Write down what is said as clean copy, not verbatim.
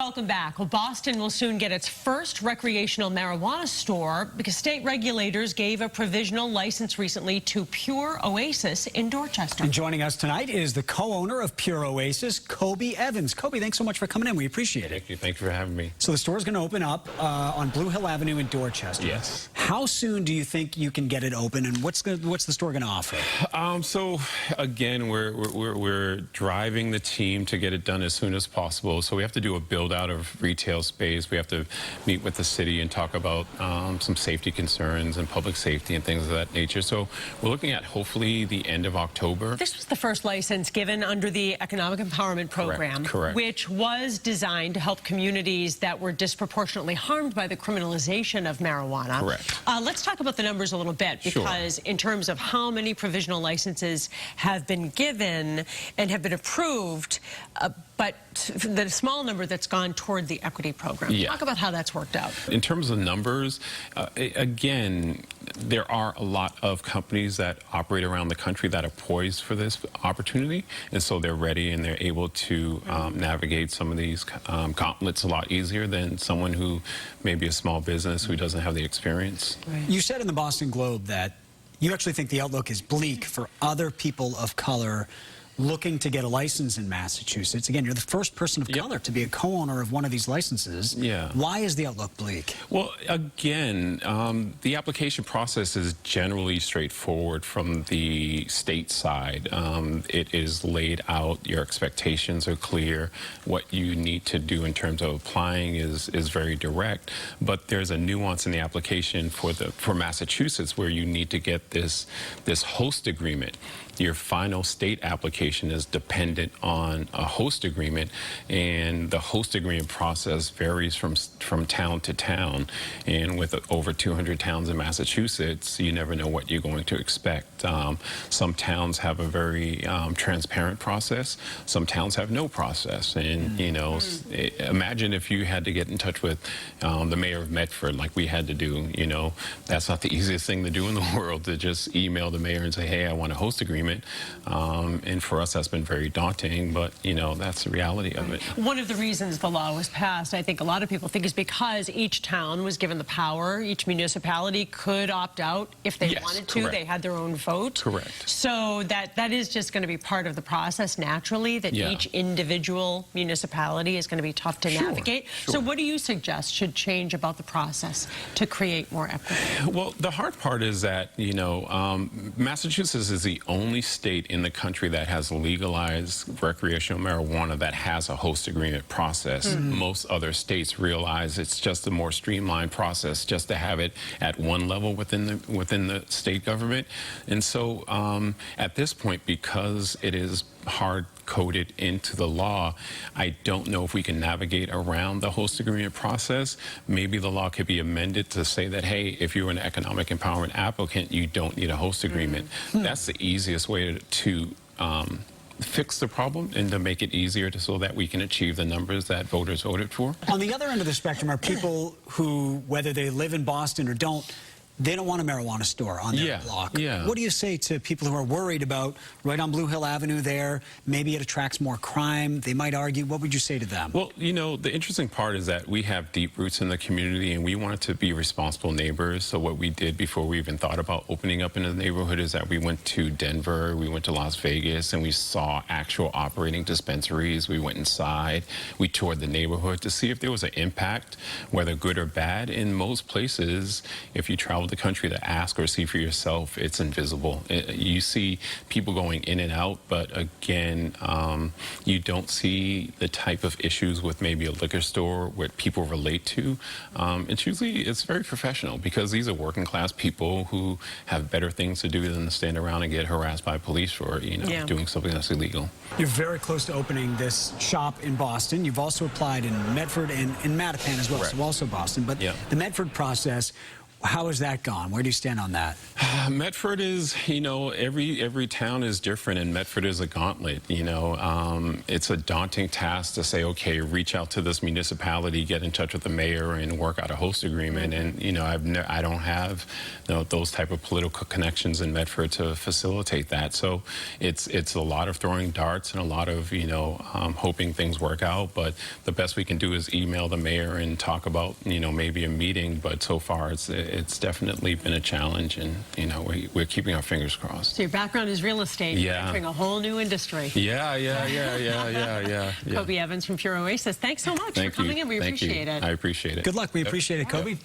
Welcome back. Well, Boston will soon get its first recreational marijuana store because state regulators gave a provisional license recently to Pure Oasis in Dorchester. And joining us tonight is the co-owner of Pure Oasis, Kobe Evans. Kobe, thanks so much for coming in. We appreciate it. Thank you. Thank you for having me. So the store is going to open up on Blue Hill Avenue in Dorchester. Yes. How soon do you think you can get it open, and what's the store going to offer? So again, we're driving the team to get it done as soon as possible. So we have to do a build out of retail space. We have to meet with the city and talk about some safety concerns and public safety and things of that nature. So we're looking at hopefully the end of October. This was the first license given under the Economic Empowerment Program, Correct. Which was designed to help communities that were disproportionately harmed by the criminalization of marijuana. Correct. Let's talk about the numbers a little bit, because in terms of how many provisional licenses have been given and have been approved, but the small number that's gone toward the equity program. Yeah. Talk about how that's worked out. In terms of numbers, again, there are a lot of companies that operate around the country that are poised for this opportunity, and so they're ready and they're able to navigate some of these gauntlets a lot easier than someone who may be a small business who doesn't have the experience. Right. You said in the Boston Globe that you actually think the outlook is bleak for other people of color looking to get a license in Massachusetts. Again, you're the first person of color to be a co-owner of one of these licenses. Yeah. Why is the outlook bleak? Well, again, the application process is generally straightforward from the state side. It is laid out, your expectations are clear, what you need to do in terms of applying is very direct, but there's a nuance in the application for Massachusetts where you need to get this host agreement. Your final state application is dependent on a host agreement, and the host agreement process varies from town to town. And with over 200 towns in Massachusetts, you never know what you're going to expect. Some towns have a very transparent process. Some towns have no process. And, you know, imagine if you had to get in touch with the mayor of Medford like we had to do. You know, that's not the easiest thing to do in the world, to just email the mayor and say, hey, I want a host agreement. And for us, that's been very daunting, but, you know, that's the reality of it. One of the reasons the law was passed, I think a lot of people think, is because each town was given the power. Each municipality could opt out if they wanted to. Correct. They had their own vote. Correct. So that is just going to be part of the process naturally, that each individual municipality is going to be tough to navigate. So what do you suggest should change about the process to create more equity? Well, the hard part is that, you know, Massachusetts is the only state in the country that has legalized recreational marijuana that has a host agreement process. Most other states realize it's just a more streamlined process just to have it at one level within the state government. And so at this point, because it is hard-coded into the law, I don't know if we can navigate around the host agreement process. Maybe the law could be amended to say that, hey, if you're an economic empowerment applicant, you don't need a host agreement. That's the easiest way to fix the problem and to make it easier so that we can achieve the numbers that voters voted for. On the other end of the spectrum are people who, whether they live in Boston or don't, they don't want a marijuana store on their block. What do you say to people who are worried about right on Blue Hill Avenue there, maybe it attracts more crime, they might argue? What would you say to them? Well, you know, the interesting part is that we have deep roots in the community and we wanted to be responsible neighbors. So what we did before we even thought about opening up in the neighborhood is that we went to Denver, we went to Las Vegas, and we saw actual operating dispensaries. We went inside, we toured the neighborhood to see if there was an impact, whether good or bad. In most places, if you travel the country to ask or see for yourself, it's invisible. You see people going in and out, but again, you don't see the type of issues with maybe a liquor store where people relate to. It's very professional because these are working class people who have better things to do than to stand around and get harassed by police for, you know, doing something that's illegal. You're very close to opening this shop in Boston. You've also applied in Medford and in Mattapan as well, so also Boston. But the Medford process, How has that gone? Where do you stand on that? Medford is, you know, every town is different, and Medford is a gauntlet. You know, it's a daunting task to say, okay, reach out to this municipality, get in touch with the mayor, and work out a host agreement. And you know, I don't have, you know, those type of political connections in Medford to facilitate that. So it's a lot of throwing darts and a lot of, you know, hoping things work out. But the best we can do is email the mayor and talk about, you know, maybe a meeting. But so far, it's definitely been a challenge, and you know, we're keeping our fingers crossed. So your background is real estate. Yeah. Entering a whole new industry. Yeah. Kobe Evans from Pure Oasis. Thanks so much for coming in. We appreciate it. I appreciate it. Good luck. We appreciate it, Kobe.